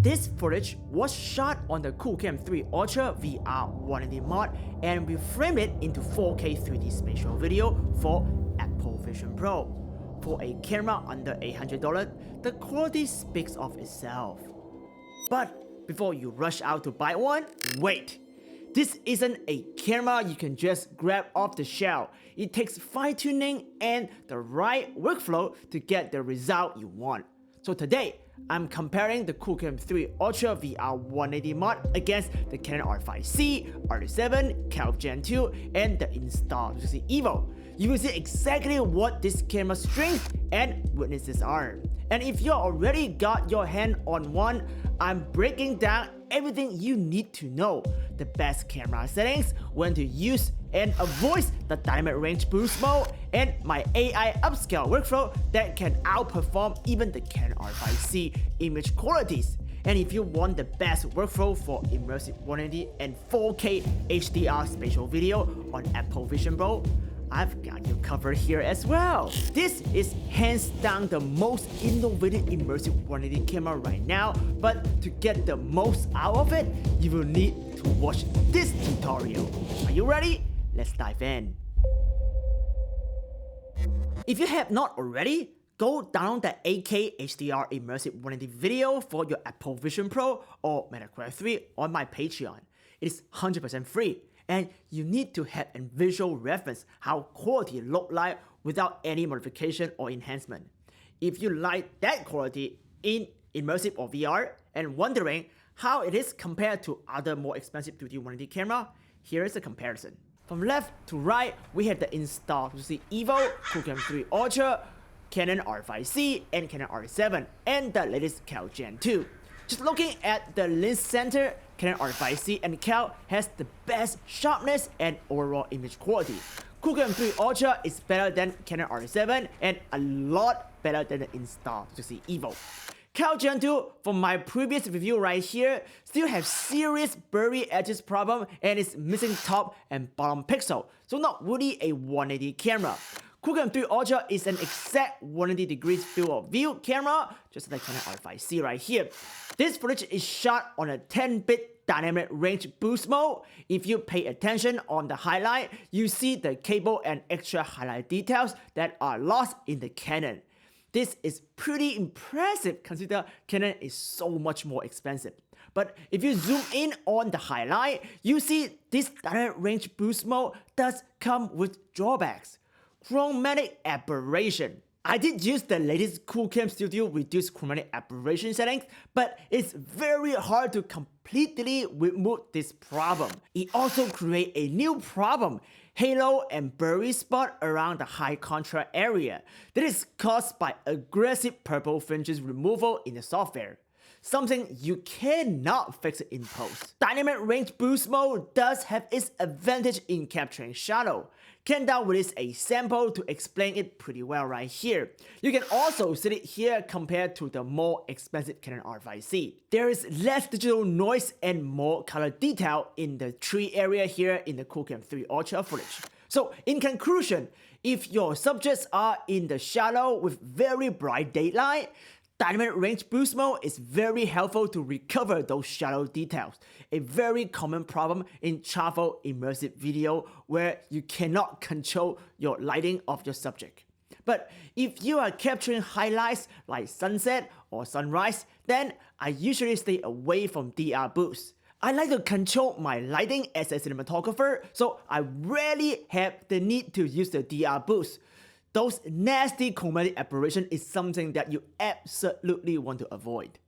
This footage was shot on the Qoocam 3 Ultra VR180 Mod, and we framed it into 4K 3D spatial video for Apple Vision Pro. For a camera under $800, the quality speaks of itself. But before you rush out to buy one, wait! This isn't a camera you can just grab off the shelf. It takes fine-tuning and the right workflow to get the result you want. So today, I'm comparing the Qoocam 3 Ultra VR180 Mod against the Canon R5C, R7, Canon Gen 2, and the Insta360 EVO. You will see exactly what this camera's strengths and weaknesses are. And if you already got your hand on one, I'm breaking down everything you need to know. The best camera settings, when to use and avoid the dynamic range boost mode, and my AI upscale workflow that can outperform even the Canon R5C image qualities. And if you want the best workflow for immersive 180 and 4K HDR spatial video on Apple Vision Pro, I've got you covered here as well. This is hands down the most innovative immersive 180 camera right now, but to get the most out of it, you will need to watch this tutorial. Are you ready? Let's dive in. If you have not already, go download the 8K HDR immersive 180 video for your Apple Vision Pro or Meta Quest 3 on my Patreon. It is 100% free. And you need to have a visual reference how quality look like without any modification or enhancement. If you like that quality in immersive or VR and wondering how it is compared to other more expensive 2D 180 camera, here is a comparison. From left to right, we have the Insta360 EVO, Qoocam 3 Ultra, Canon R5C, and Canon R7, and the latest Canon Gen 2. Just looking at the lens center, Canon R5C and Cal has the best sharpness and overall image quality. Qoocam 3 Ultra is better than Canon R7 and a lot better than the Insta360 EVO. Cal Gen 2, from my previous review right here, still have serious blurry edges problem and is missing top and bottom pixel, so not really a 180 camera. Qoocam 3 Ultra is an exact 180 degrees field of view camera, just like Canon R5C right here. This footage is shot on a 10-bit dynamic range boost mode. If you pay attention on the highlight, you see the cable and extra highlight details that are lost in the Canon. This is pretty impressive considering Canon is so much more expensive. But if you zoom in on the highlight, you see this dynamic range boost mode does come with drawbacks. Chromatic aberration. I did use the latest Qoocam Studio reduced chromatic aberration settings, but it's very hard to completely remove this problem. It also creates a new problem, halo and blurry spot around the high contrast area that is caused by aggressive purple fringes removal in the software. Something you cannot fix in post. Dynamic range boost mode does have its advantage in capturing shadow. Canon released a sample to explain it pretty well right here. You can also see it here compared to the more expensive Canon R5C. There is less digital noise and more color detail in the tree area here in the Qoocam 3 Ultra footage. So in conclusion, if your subjects are in the shadow with very bright daylight, dynamic range boost mode is very helpful to recover those shadow details, a very common problem in travel immersive video where you cannot control your lighting of your subject. But if you are capturing highlights like sunset or sunrise, then I usually stay away from DR boost. I like to control my lighting as a cinematographer, so I rarely have the need to use the DR boost. Those nasty chromatic aberration is something that you absolutely want to avoid.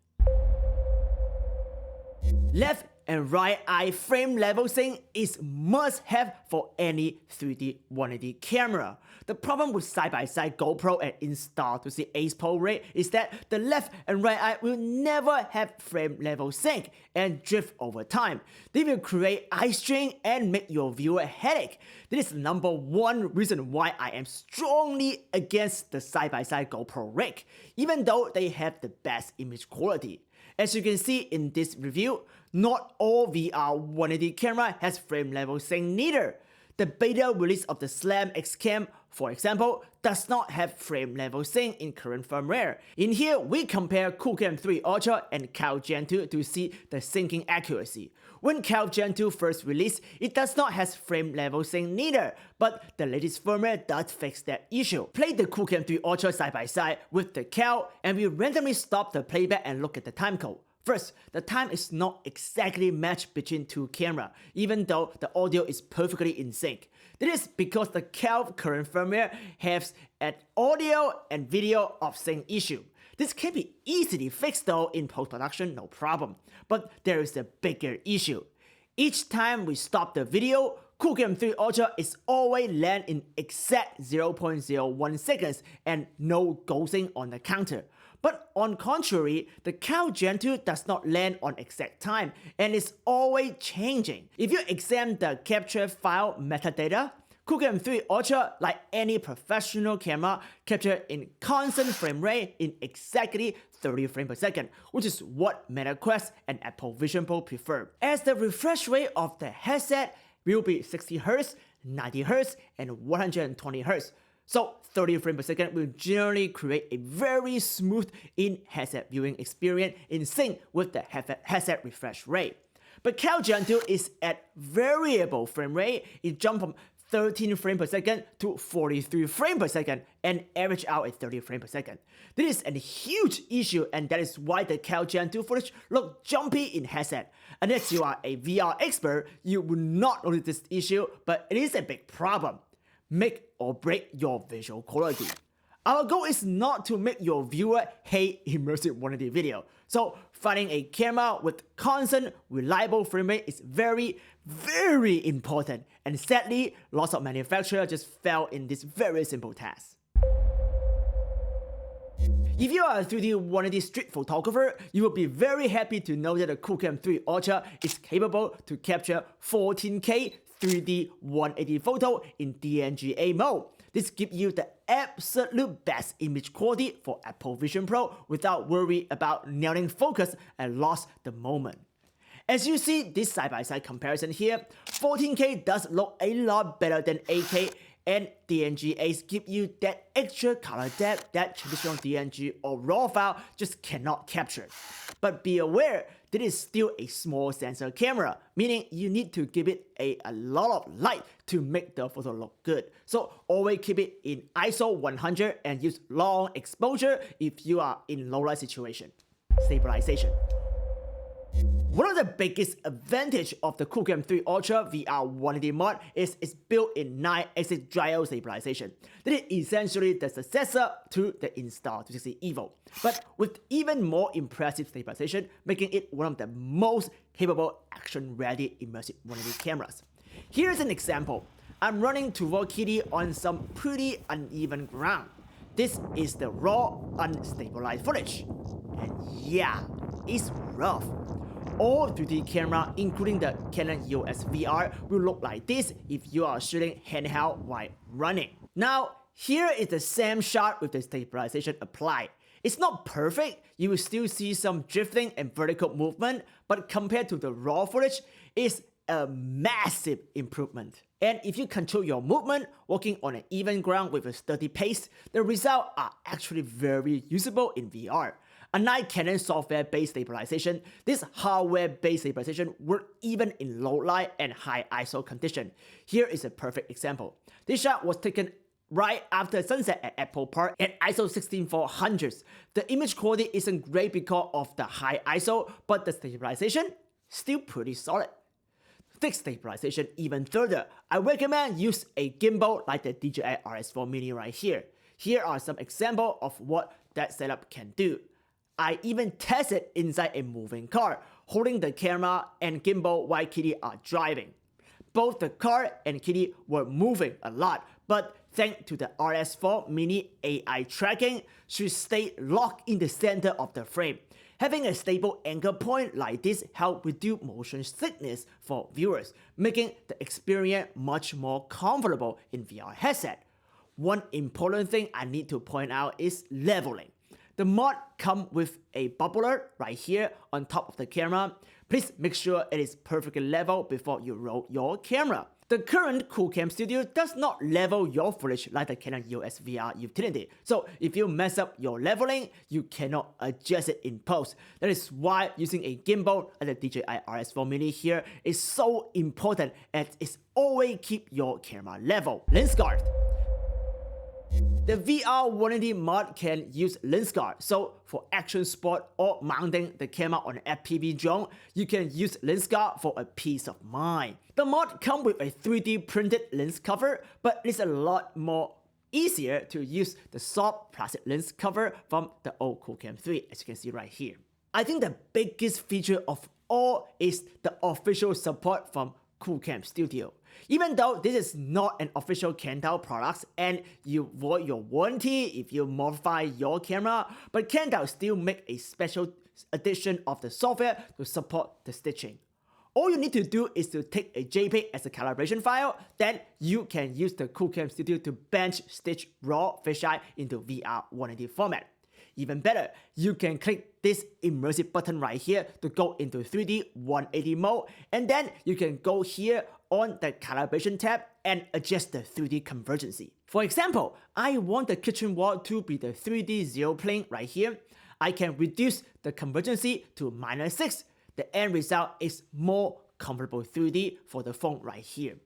Left and right eye frame level sync is must have for any 3D 180 camera. The problem with side-by-side GoPro and Insta360 Ace Pro Ray is that the left and right eye will never have frame level sync and drift over time. They will create eye strain and make your viewer headache. This is the #1 reason why I am strongly against the side-by-side GoPro rig, even though they have the best image quality. As you can see in this review, not all VR180 camera has frame level sync neither. The beta release of the Slam X Cam for example, does not have frame level sync in current firmware. In here, we compare Qoocam 3 Ultra and Qoocam Gen 2 to see the syncing accuracy. When Qoocam Gen 2 first released, it does not have frame level sync neither, but the latest firmware does fix that issue. Play the Qoocam 3 Ultra side by side with the Qoocam, and we randomly stop the playback and look at the timecode. First, the time is not exactly matched between two cameras, even though the audio is perfectly in sync. This is because the Qoocam current firmware has an audio and video off-sync issue. This can be easily fixed though in post-production, no problem. But there is a bigger issue. Each time we stop the video, Qoocam 3 Ultra is always land in exact 0.01 seconds and no ghosting on the counter. But on contrary, the Qoocam Gen 2 does not land on exact time and is always changing. If you examine the capture file metadata, Qoocam 3 Ultra, like any professional camera, capture in constant frame rate in exactly 30 frames per second, which is what MetaQuest and Apple Vision Pro prefer. As the refresh rate of the headset will be 60Hz, 90Hz, and 120Hz. So 30 frames per second will generally create a very smooth in-headset viewing experience in sync with the headset refresh rate. But Qoocam Gen 2 is at variable frame rate. It jumps from 13 frames per second to 43 frames per second and average out at 30 frames per second. This is a huge issue, and that is why the Qoocam Gen 2 footage looks jumpy in headset. Unless you are a VR expert, you will not notice this issue, but it is a big problem. Make or break your visual quality. Our goal is not to make your viewer hate immersive 1D video. So finding a camera with constant, reliable frame rate is very, very important. And sadly, lots of manufacturers just fail in this very simple task. If you are a 3D 1D street photographer, you will be very happy to know that the Qoocam 3 Ultra is capable to capture 14K 3D 180 photo in DJI mode. This gives you the absolute best image quality for Apple Vision Pro without worry about nailing focus and lost the moment. As you see this side-by-side comparison here, 14K does look a lot better than 8K, and DNGs give you that extra color depth that traditional DNG or RAW file just cannot capture. But be aware, this is still a small sensor camera, meaning you need to give it a lot of light to make the photo look good. So always keep it in ISO 100 and use long exposure if you are in low light situation. Stabilization. One of the biggest advantages of the Qoocam 3 Ultra VR 180 Mod is its built-in 9-axis gyro stabilization. That is essentially the successor to the Insta360 EVO, but with even more impressive stabilization, making it one of the most capable action-ready immersive 180 cameras. Here's an example. I'm running toward Kitty on some pretty uneven ground. This is the raw, unstabilized footage. And yeah, it's rough. All 3D camera, including the Canon EOS VR, will look like this if you are shooting handheld while running. Now, here is the same shot with the stabilization applied. It's not perfect, you will still see some drifting and vertical movement, but compared to the raw footage, it's a massive improvement. And if you control your movement, walking on an even ground with a steady pace, the results are actually very usable in VR. Unlike Canon software-based stabilization, this hardware-based stabilization works even in low light and high ISO condition. Here is a perfect example. This shot was taken right after sunset at Apple Park at ISO 16400. The image quality isn't great because of the high ISO, but the stabilization still pretty solid. To take stabilization even further, I recommend use a gimbal like the DJI RS4 Mini right here. Here are some examples of what that setup can do. I even tested inside a moving car, holding the camera and gimbal while Kitty are driving. Both the car and Kitty were moving a lot, but thanks to the RS4 Mini AI tracking, she stayed locked in the center of the frame. Having a stable anchor point like this helps reduce motion sickness for viewers, making the experience much more comfortable in VR headset. One important thing I need to point out is leveling. The mod comes with a bubbler right here on top of the camera. Please make sure it is perfectly level before you roll your camera. The current Qoocam Studio does not level your footage like the Canon EOS VR utility. So if you mess up your leveling, you cannot adjust it in post. That is why using a gimbal like the DJI RS4 Mini here is so important, as it's always keep your camera level. Lens guard. The VR180 Mod can use lens guard, so for action sport or mounting the camera on an FPV drone, you can use lens guard for a peace of mind. The mod comes with a 3D printed lens cover, but it's a lot more easier to use the soft plastic lens cover from the old Qoocam 3, as you can see right here. I think the biggest feature of all is the official support from Qoocam Studio. Even though this is not an official Canon product and you void your warranty if you modify your camera, but Canon still make a special edition of the software to support the stitching. All you need to do is to take a JPEG as a calibration file, then you can use the Qoocam Studio to bench stitch raw fisheye into VR180 format. Even better, you can click this immersive button right here to go into 3D 180 mode, and then you can go here on the calibration tab and adjust the 3D convergency. For example, I want the kitchen wall to be the 3D zero plane right here. I can reduce the convergency to -6. The end result is more comfortable 3D for the phone right here.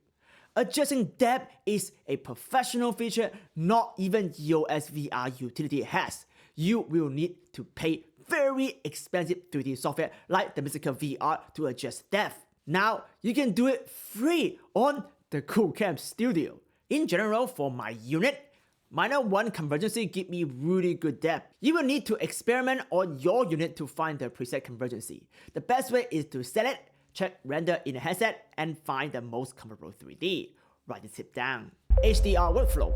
Adjusting depth is a professional feature not even EOS VR utility has. You will need to pay very expensive 3D software like the Visinse VR to adjust depth. Now, you can do it free on the Qoocam Studio. In general, for my unit, -1 convergency give me really good depth. You will need to experiment on your unit to find the preset convergency. The best way is to set it, check render in a headset, and find the most comfortable 3D. Write the tip down. HDR workflow.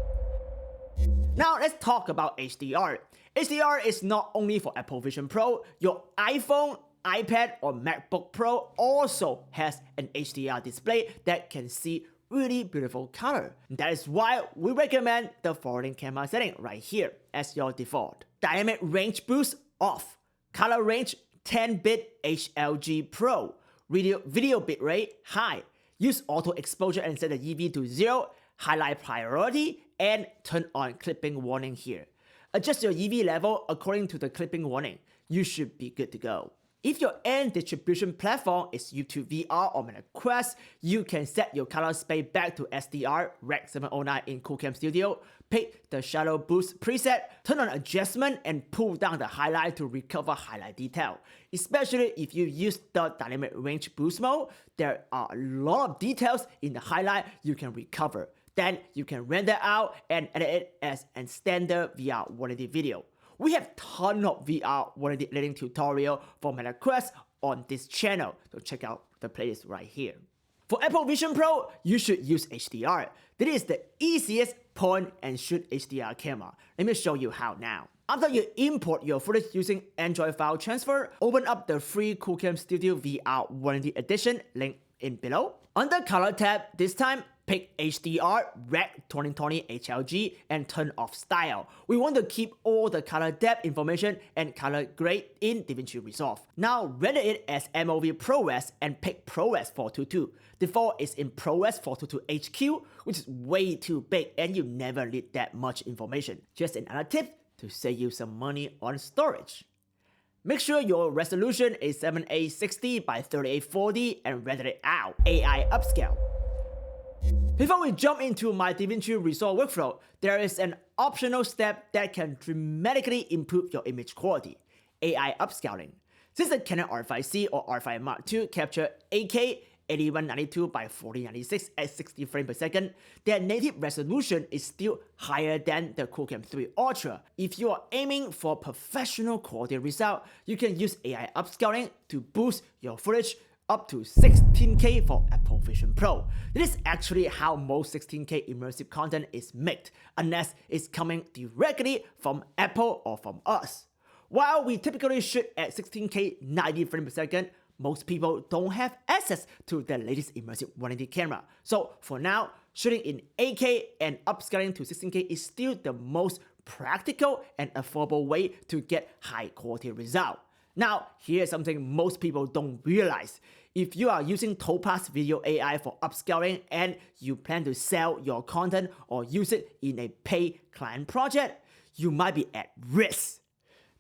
Now let's talk about HDR. HDR is not only for Apple Vision Pro. Your iPhone, iPad, or MacBook Pro also has an HDR display that can see really beautiful color. That is why we recommend the forwarding camera setting right here as your default. Dynamic range boost off. Color range 10-bit HLG Pro. Video bitrate high. Use auto exposure and set the EV to 0. Highlight priority and turn on clipping warning here. Adjust your EV level according to the clipping warning. You should be good to go. If your end distribution platform is YouTube VR or Meta Quest, you can set your color space back to SDR Rec 709 in Qoocam Studio, pick the shadow boost preset, turn on adjustment, and pull down the highlight to recover highlight detail. Especially if you use the dynamic range boost mode, there are a lot of details in the highlight you can recover. Then you can render out and edit it as a standard VR180 video. We have tons of VR180 editing tutorial for Meta Quest on this channel, so check out the playlist right here. For Apple Vision Pro, you should use HDR. This is the easiest point and shoot HDR camera. Let me show you how now. After you import your footage using Android file transfer, open up the free Qoocam Studio VR180 edition, link in below. Under Color tab, this time, pick HDR Rec 2020 HLG and turn off style. We want to keep all the color depth information and color grade in DaVinci Resolve. Now render it as MOV ProRes and pick ProRes 422. Default is in ProRes 422 HQ, which is way too big and you never need that much information. Just another tip to save you some money on storage. Make sure your resolution is 7860 by 3840 and render it out. AI Upscale. Before we jump into my DaVinci Resolve workflow, there is an optional step that can dramatically improve your image quality: AI upscaling. Since the Canon R5C or R5 Mark II capture 8K 8192 by 4096 at 60 frames per second, their native resolution is still higher than the Qoocam 3 Ultra. If you are aiming for professional quality result, you can use AI upscaling to boost your footage up to 16K for Apple Vision Pro. This is actually how most 16K immersive content is made, unless it's coming directly from Apple or from us. While we typically shoot at 16K 90 frames per second, most people don't have access to the latest immersive 180 camera. So for now, shooting in 8K and upscaling to 16K is still the most practical and affordable way to get high quality result. Now, here's something most people don't realize. If you are using Topaz Video AI for upscaling and you plan to sell your content or use it in a paid client project, you might be at risk.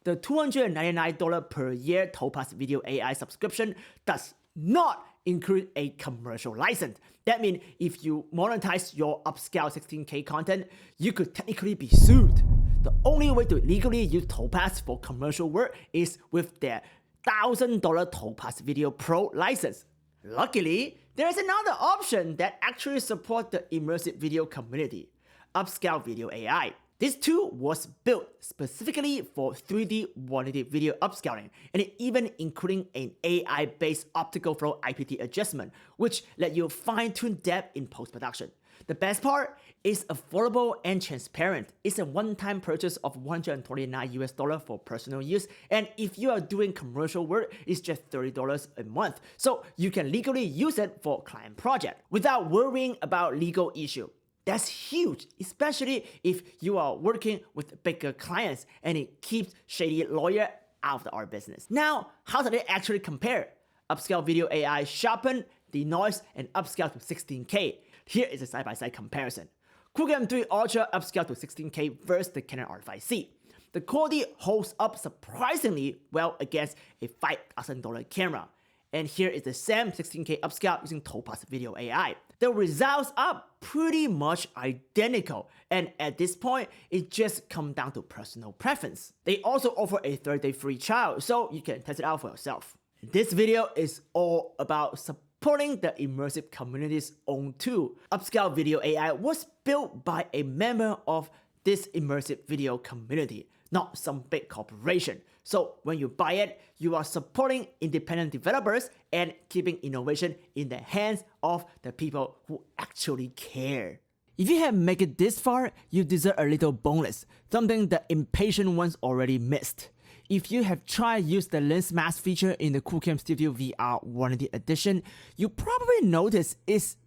The $299 per year Topaz Video AI subscription does not include a commercial license. That means if you monetize your upscale 16K content, you could technically be sued. The only way to legally use Topaz for commercial work is with their $1,000 Topaz Video Pro license. Luckily, there is another option that actually supports the immersive video community, Upscale Video AI. This tool was built specifically for 3D 180 video upscaling, and it even including an AI-based optical flow IPT adjustment, which let you fine-tune depth in post-production. The best part is affordable and transparent. It's a one-time purchase of $129 for personal use, and if you are doing commercial work, it's just $30 a month. So you can legally use it for client project without worrying about legal issue. That's huge, especially if you are working with bigger clients and it keeps shady lawyer out of our business. Now, how do they actually compare? Upscale Video AI sharpen the noise and upscale to 16K. Here is a side-by-side comparison. Qoocam 3 Ultra upscale to 16K versus the Canon R7. The quality holds up surprisingly well against a $5,000 camera. And here is the same 16K upscale using Topaz Video AI. The results are pretty much identical, and at this point, it just comes down to personal preference. They also offer a 30-day free trial, so you can test it out for yourself. This video is all about supporting the immersive community's own tool. Upscale Video AI was built by a member of this immersive video community, not some big corporation. So when you buy it, you are supporting independent developers and keeping innovation in the hands of the people who actually care. If you have made it this far, you deserve a little bonus, something the impatient ones already missed. If you have tried use the lens mask feature in the Qoocam Studio VR 180 edition, you probably notice it's,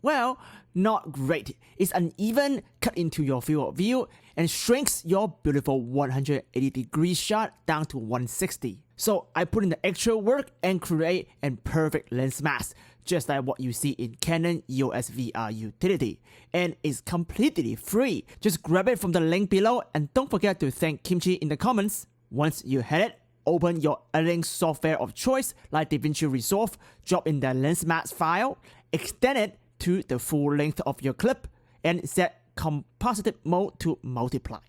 well, not great. It's uneven, cut into your field of view, and shrinks your beautiful 180-degree shot down to 160. So I put in the extra work and create a perfect lens mask, just like what you see in Canon EOS VR utility. And it's completely free. Just grab it from the link below and don't forget to thank Kimchi in the comments. Once you had it, open your editing software of choice like DaVinci Resolve, drop in the lens mask file, extend it to the full length of your clip, and set composite mode to multiply.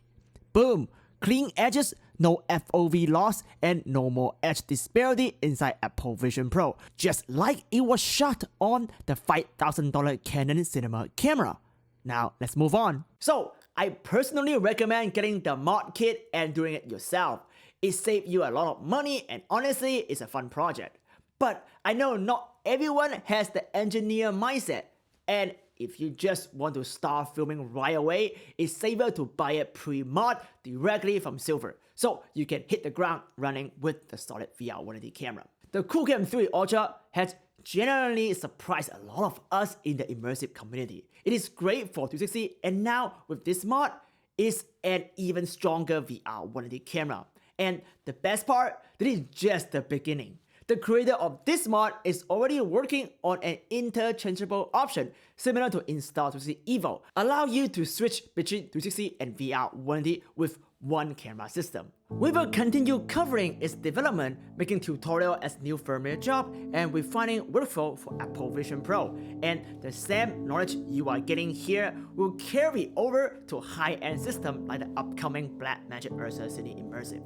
Boom! Clean edges, no FOV loss, and no more edge disparity inside Apple Vision Pro, just like it was shot on the $5,000 Canon cinema camera. Now, let's move on. So, I personally recommend getting the mod kit and doing it yourself. It saves you a lot of money and honestly, it's a fun project. But I know not everyone has the engineer mindset, and if you just want to start filming right away, it's safer to buy it pre-mod directly from Silver, so you can hit the ground running with the solid VR 180 camera. The Qoocam 3 Ultra has genuinely surprised a lot of us in the immersive community. It is great for 360, and now with this mod, it's an even stronger VR 180 camera. And the best part, this is just the beginning. The creator of this mod is already working on an interchangeable option similar to Insta360 EVO, allow you to switch between 360 and VR 180 with one camera system. We will continue covering its development, making tutorial as new firmware drop, and refining workflow for Apple Vision Pro. And the same knowledge you are getting here will carry over to high-end systems like the upcoming Blackmagic Ursa City Immersive.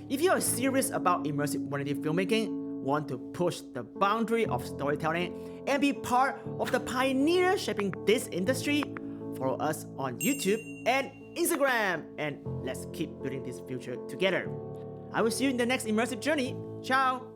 If you are serious about immersive 180 filmmaking, want to push the boundary of storytelling, and be part of the pioneer shaping this industry, follow us on YouTube and Instagram, and let's keep building this future together. I will see you in the next immersive journey. Ciao!